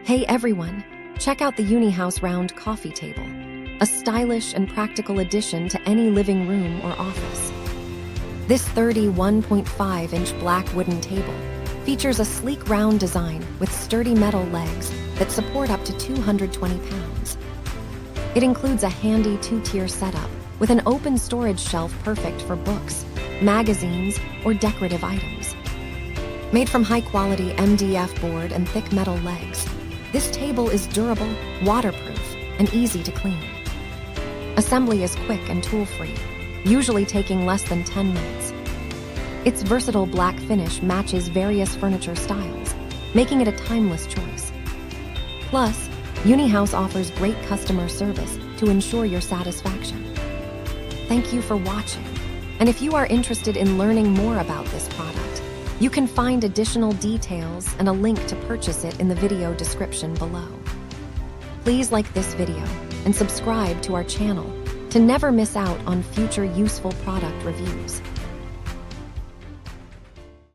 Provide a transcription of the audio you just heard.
Hey everyone, check out the Unihouse Round Coffee Table, a stylish and practical addition to any living room or office. This 31.5-inch black wooden table features a sleek round design with sturdy metal legs that support up to 220 pounds. It includes a handy two-tier setup with an open storage shelf perfect for books, magazines, or decorative items. Made from high-quality MDF board and thick metal legs, this table is durable, waterproof, and easy to clean. Assembly is quick and tool-free, usually taking less than 10 minutes. Its versatile black finish matches various furniture styles, making it a timeless choice. Plus, Unihouse offers great customer service to ensure your satisfaction. Thank you for watching, and if you are interested in learning more about this product, you can find additional details and a link to purchase it in the video description below. Please like this video and subscribe to our channel to never miss out on future useful product reviews.